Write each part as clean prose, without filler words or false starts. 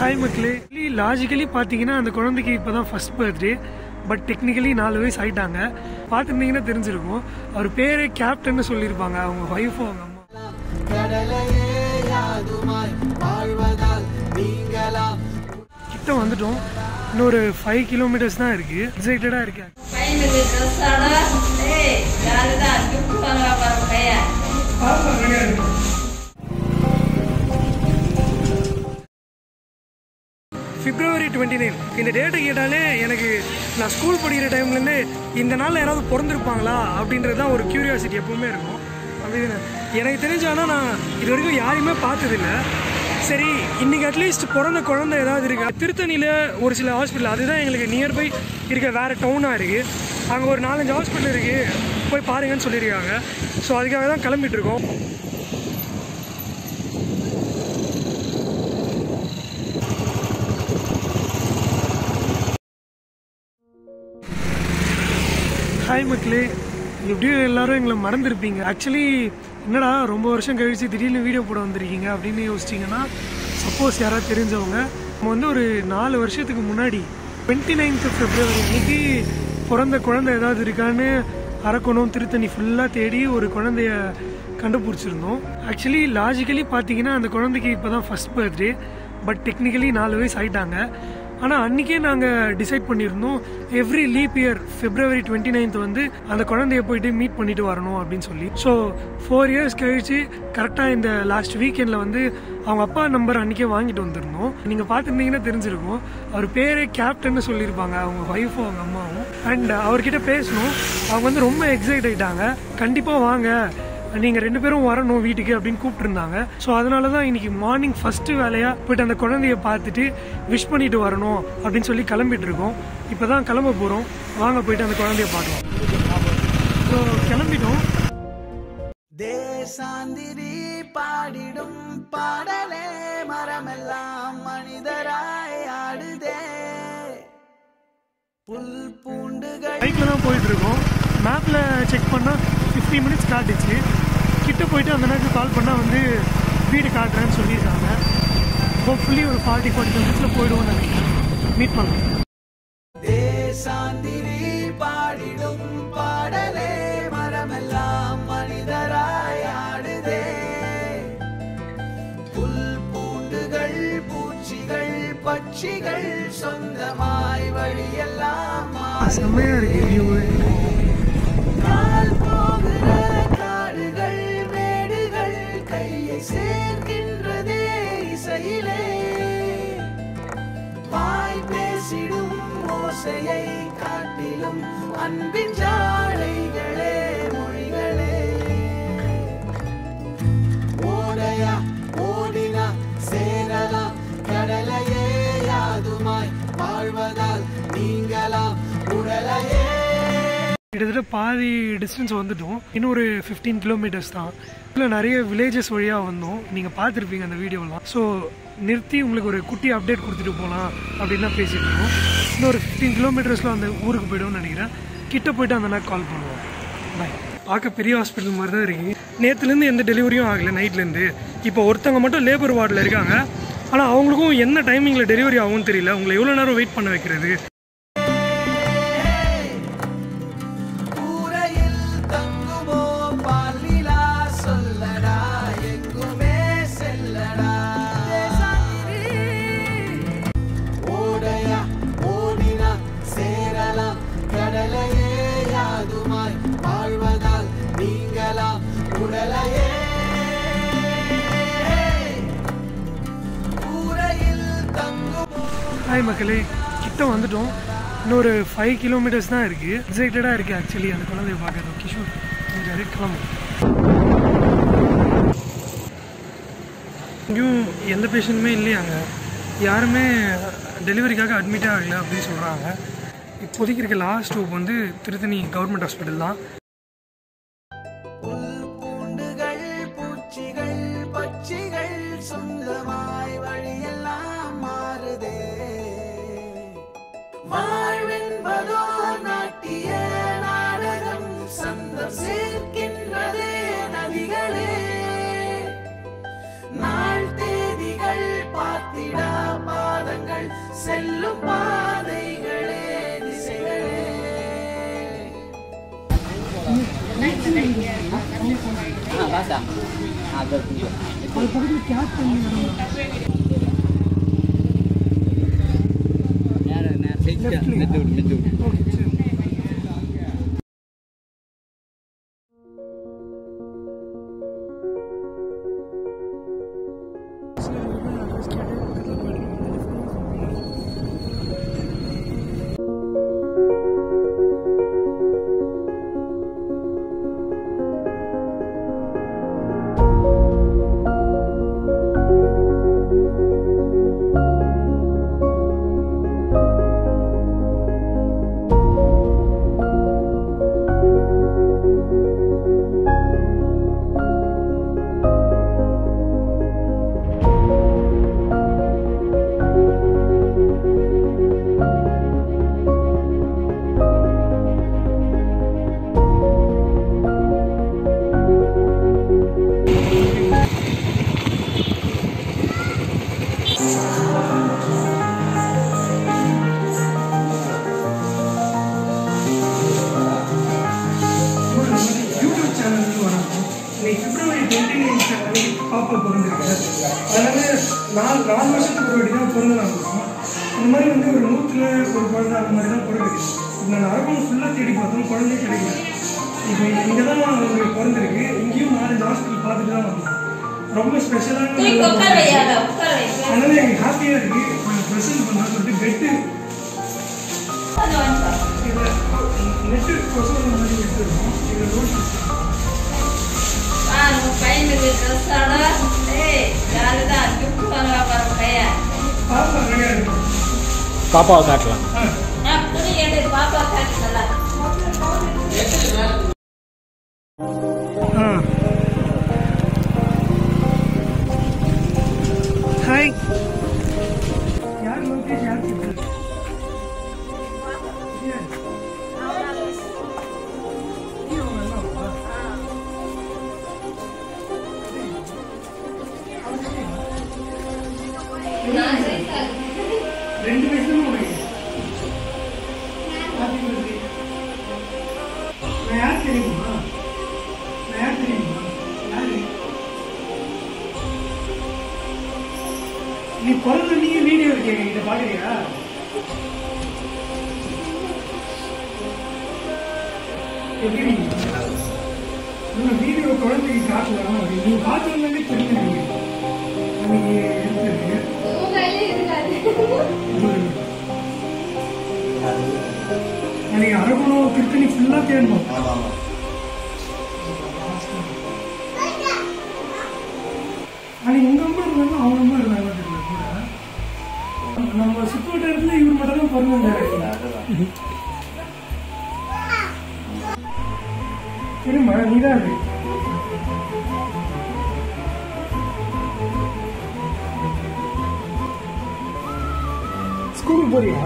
Hi மக்களே, logically பார்த்தீங்கன்னா அந்த குழந்தைக்கு இப்போ தான் ஃபர்ஸ்ட் பர்த்டே. பட் டெக்னிக்கலி 4 வயசு ஆகிட்டாங்க. பார்த்துருந்தீங்கன்னா தெரிஞ்சிருக்கும். அவர் பேரே கேப்டன்னு சொல்லியிருப்பாங்க, அவங்க ஒய்ஃபும் அவங்க அம்மா. கிட்ட வந்துட்டோம். இன்னொரு 5 கிலோமீட்டர்ஸ் தான் இருக்கு. எக்ஸைட்டடாக இருக்கேன். February 29 இந்த டேட்டை கேட்டாலே எனக்கு நான் ஸ்கூல் படிக்கிற டைம்லேருந்து இந்த நாளில் யாராவது பிறந்திருப்பாங்களா அப்படின்றது தான் ஒரு க்யூரியாசிட்டி எப்பவுமே இருக்கும். அப்படின்னு எனக்கு தெரிஞ்சாலும் நான் இது வரைக்கும் யாரையுமே பார்த்ததில்லை. சரி, இன்றைக்கி அட்லீஸ்ட் பிறந்த குழந்தை ஏதாவது இருக்கா? திருத்தணியில் ஒரு சில ஹாஸ்பிட்டல், அதுதான் எங்களுக்கு நியர்பை இருக்க வேறு டவுனாக இருக்குது. அங்கே ஒரு 4-5 ஹாஸ்பிட்டல் இருக்குது, போய் பாருங்கன்னு சொல்லியிருக்காங்க. ஸோ அதுக்காக தான் கிளம்பிட்டுருக்கோம். ஹாய் மக்களே, எப்படியும் எல்லோரும் எங்களை மறந்துருப்பீங்க. ஆக்சுவலி என்னடா ரொம்ப வருஷம் கழித்து திடீர்னு வீடியோ போட வந்திருக்கீங்க அப்படின்னு யோசிச்சிங்கன்னா, சப்போஸ் யாராவது தெரிஞ்சவங்க, நம்ம வந்து ஒரு 4 வருஷத்துக்கு முன்னாடி 29th February அன்னைக்கு பிறந்த குழந்தை ஏதாவது இருக்கான்னு அரக்கணும் திருத்தணி ஃபுல்லாக தேடி ஒரு குழந்தைய கண்டுபிடிச்சிருந்தோம். ஆக்சுவலி லாஜிக்கலி பார்த்தீங்கன்னா அந்த குழந்தைக்கு இப்போ தான் ஃபர்ஸ்ட் பர்த்டே. பட் டெக்னிக்கலி 4 வயசு ஆகிட்டாங்க. ஆனால் அன்றைக்கே நாங்கள் டிசைட் பண்ணியிருந்தோம், every leap year February 29th வந்து அந்த குழந்தைய போயிட்டு மீட் பண்ணிட்டு வரணும் அப்படின்னு சொல்லி. ஸோ 4 years கழிச்சு கரெக்டாக இந்த லாஸ்ட் வீக்கெண்டில் வந்து அவங்க அப்பா நம்பர் அன்றைக்கே வாங்கிட்டு வந்திருந்தோம். நீங்கள் பார்த்துருந்தீங்கன்னா தெரிஞ்சிருக்கும். அவர் பேரே கேப்டன்னு சொல்லியிருப்பாங்க, அவங்க ஒய்ஃபும் அவங்க அம்மாவும். அண்ட் அவர்கிட்ட பேசணும். அவங்க வந்து ரொம்ப எக்ஸைட் ஆகிட்டாங்க. கண்டிப்பாக வாங்க, நீங்கள் 2 பேரும் வரணும் வீட்டுக்கு அப்படின்னு கூப்பிட்டுருந்தாங்க. ஸோ அதனால தான் இன்னைக்கு மார்னிங் ஃபஸ்ட்டு வேலையாக போயிட்டு அந்த குழந்தைய பார்த்துட்டு விஷ் பண்ணிட்டு வரணும் அப்படின்னு சொல்லி கிளம்பிட்டு இருக்கோம். இப்போ தான் கிளம்ப போகிறோம். வாங்க போயிட்டு அந்த குழந்தைய பார்க்கலாம். ஸோ கிளம்பிட்டோம். தேசாந்திரி பாடிடும் பாடலே மரமெல்லாம் மனிதராய் ஆடுதே. புல் பூண்டுகள் பைக்கில் தான் போயிட்டு இருக்கோம். மேப்பில் செக் பண்ணால் 50 minutes காட்டுச்சு. கிட்ட போயிட்டு அந்த நேரத்துக்கு கால் பண்ணால் வந்து வீடு காட்டுறேன்னு சொல்லியிருக்காங்க. ஹோப்ஃபுல்லி ஒரு 40-45 minutes போயிடுவோம்னு நினைக்கிறேன். மீட் பண்ணலாம். தேசாந்திரி பாடிடும் பாடலே மரமெல்லாம் மனிதராய் ஆடுதே. புல் பூண்டுகள் பூச்சிகள் பட்சிகள் சொந்தமாய் வழியெல்லாம் செம்மையாக இருக்கு வியூ. போகிற காடுகள் மேடுகள் கையை சேர்க்கின்றதே இசையிலே. வாய் பேசிடும் ஓசையை காட்டிலும் அன்பின் ஜாடைகளே மொழிகளே. ஓடையா ஓடினா சேரலாம், கடலையே யாதுமாய் வாழ்வதால் நீங்களாம் உடலையே. கிட்டத்தட்ட பாதி டிஸ்டன்ஸ் வந்துட்டோம். இன்னும் ஒரு 15 kilometers தான். இதில் நிறைய வில்லேஜஸ் வழியாக வந்தோம். நீங்கள் பார்த்துருப்பீங்க அந்த வீடியோலாம். ஸோ நிறுத்தி உங்களுக்கு ஒரு குட்டி அப்டேட் கொடுத்துட்டு போகலாம் அப்படின்னு தான் பேசிகிட்டு இருக்கோம். இன்னும் ஒரு 15 kilometers அந்த ஊருக்கு போய்டுவோம்னு நினைக்கிறேன். கிட்ட போய்ட்டு அந்த நேரம் கால் பண்ணுவோம். பாய். பார்க்க பெரிய ஹாஸ்பிட்டல் மாதிரி தான் இருக்குது. நேற்றுலேருந்து எந்த டெலிவரியும் ஆகலை நைட்லேருந்து. இப்போ ஒருத்தவங்க மட்டும் லேபர் வார்டில் இருக்காங்க. ஆனால் அவங்களுக்கும் என்ன டைமிங்கில் டெலிவரி ஆகும்னு தெரியல. உங்களை எவ்வளோ நேரம் வெயிட் பண்ண வைக்கிறது? ஹாய் மக்களே, கிட்ட வந்துட்டோம். இன்னொரு 5 kilometers தான் இருக்குது. எக்ஸைட்டடாக இருக்குது ஆக்சுவலி அந்த குழந்தைய பார்க்குறது. கிஷோர் கொஞ்சம் கிளம்பும். இங்கேயும் எந்த பேஷண்ட்டுமே இல்லையாங்க. யாருமே டெலிவரிக்காக அட்மிட்டே ஆகலை அப்படின்னு சொல்கிறாங்க. இப்போதைக்கு இருக்க லாஸ்ட் ஹோப் வந்து திருத்தணி கவர்மெண்ட் ஹாஸ்பிட்டல் தான். பூண்டுகள் பூச்சிகள் பட்சிகள் சொந்தமாய் வழியெல்லாம் மாறுதே. வாழ்வென்பதோ நாட்டிய நாடகம் சந்தம் சேர்க்கின்றதே நதிகளே. நாள் தேதிகள் பார்த்திடா நாங்கள் செல்லும் பாதைகளே திசைகளே. February 29 பாப்பா பிறந்திருக்கு. அதனால 4 வருஷத்துக்கு ஒரு வாட்டி தான் பிறந்தனாங்க. இந்த மாதிரி வந்து ஒரு 100ல் ஒரு குழந்தை அந்த மாதிரி தான் பிறகுது. நான் அரவணை ஃபுல்லாக தேடி பார்த்தோம், குழந்தையே கிடைக்கல. இப்போ இங்கே தான் அவங்களுக்கு பிறந்திருக்கு. இங்கேயும் 4 ஹாஸ்பிட்டல் பார்த்துட்டு தான் வந்தோம். ரொம்ப ஸ்பெஷலான அதனால எங்களுக்கு ஹாப்பியாக இருக்குது. நாங்கள் ப்ரெசென்ட் பண்ணுறோம் சொல்லிட்டு பெட்டு நெட்டு கொசம் மாதிரி எடுத்துருக்கோம். எங்கள் ரோட் பாப்பாவை காட்டலாம். ஹாய், யார் லோகேஷ்? யார் சித்தர்? ரெண்டு வயசுல யார் தெரியுமா? யார் தெரியுமா? யாரு நீ பிறந்த நீங்க வீடியோ இருக்கீங்க, இதை பாக்குறியா? எப்படி நீங்க வீடியோ குழந்தைக்கு காட்டலாம். நீங்க பார்த்தவங்களே தெரியும். நீங்க எடுத்துருக்கீங்க நீங்க அரவணம் திருத்தணி ஃபுல்லா தேடணும். அன்னைக்கு உங்க அம்மா இருந்தாலும் அவங்க அம்மா இருந்தாங்க கூட. நம்ம சுற்றுவட்டாரத்துல இவர் மட்டும் தான் பிறந்தாரு. சரிம்மா, நீதான் அது. ஸ்கூலுக்கு போறியா?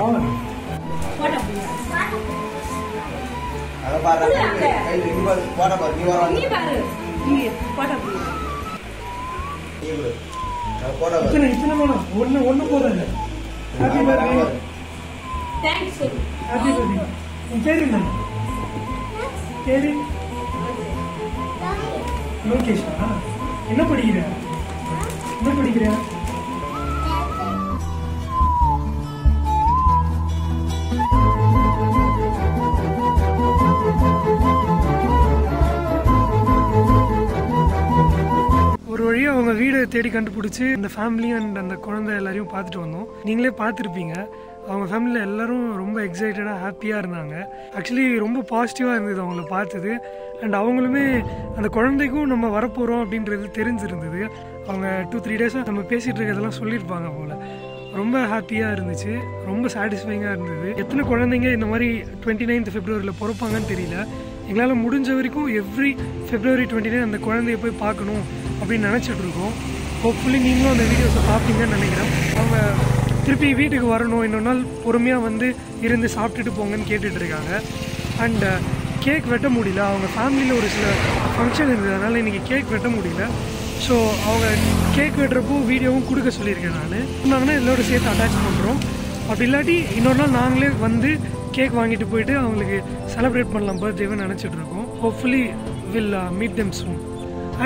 இத்தனை வேணும், ஒண்ணு போதும். Happy birthday. Happy birthday. உன் பேரு என்ன? பேரு லோகேஷா? என்ன படிக்கிற? என்ன படிக்கிற? ஒரு வழியாக அவங்க வீடை தேடி கண்டுபிடிச்சி இந்த ஃபேமிலி அண்ட் அந்த குழந்தை எல்லாரையும் பார்த்துட்டு வந்தோம். நீங்களே பார்த்துருப்பீங்க, அவங்க ஃபேமிலியில் எல்லாரும் ரொம்ப எக்ஸைட்டடாக ஹாப்பியாக இருந்தாங்க. ஆக்சுவலி ரொம்ப பாசிட்டிவாக இருந்தது அவங்கள பார்த்தது. அண்ட் அவங்களுமே அந்த குழந்தைக்கும் நம்ம வரப்போகிறோம் அப்படின்றது தெரிஞ்சிருந்தது. அவங்க 2-3 டேஸாக நம்ம பேசிகிட்டு இருக்கிறதெல்லாம் சொல்லியிருப்பாங்க. அவங்கள ரொம்ப ஹாப்பியாக இருந்துச்சு, ரொம்ப சாட்டிஸ்ஃபைங்காக இருந்தது. எத்தனை குழந்தைங்க இந்த மாதிரி 29th ஃபெப்ரவரியில் பிறப்பாங்கன்னு தெரியல. எங்களால் முடிஞ்ச வரைக்கும் எவ்ரி February 29 அந்த குழந்தைய போய் பார்க்கணும் அப்படின்னு நினச்சிட்டு இருக்கோம். ஹோப்ஃபுல்லி நீங்களும் அந்த வீடியோஸை பார்ப்பீங்கன்னு நினைக்கிறேன். அவங்க திருப்பி வீட்டுக்கு வரணும், இன்னொரு நாள் பொறுமையாக வந்து இருந்து சாப்பிட்டுட்டு போங்கன்னு கேட்டுட்டு இருக்காங்க. அண்ட் கேக் வெட்ட முடியல, அவங்க ஃபேமிலியில் ஒரு சில ஃபங்க்ஷன் இருந்தது, அதனால் இன்றைக்கி கேக் வெட்ட முடியல. ஸோ அவங்க கேக் வெட்டுறப்போ வீடியோவும் கொடுக்க சொல்லியிருக்கேன் நான். இருந்தாங்கன்னா எல்லோட சேர்த்து அட்டாச் பண்ணுறோம். அப்படி இல்லாட்டி இன்னொரு நாள் நாங்களே வந்து கேக் வாங்கிட்டு போயிட்டு அவங்களுக்கு செலிப்ரேட் பண்ணலாம் பர்த்டேவை நினச்சிட்டு இருக்கோம். Hopefully will meet them soon.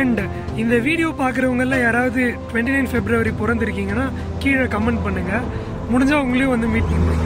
And இந்த வீடியோ பார்க்குறவங்கெல்லாம் யாராவது 29 ஃபெப்ரவரி பிறந்திருக்கீங்கன்னா கீழே கமெண்ட் பண்ணுங்கள். முடிஞ்சால் உங்களையும் வந்து மீட் பண்ணுறோம்.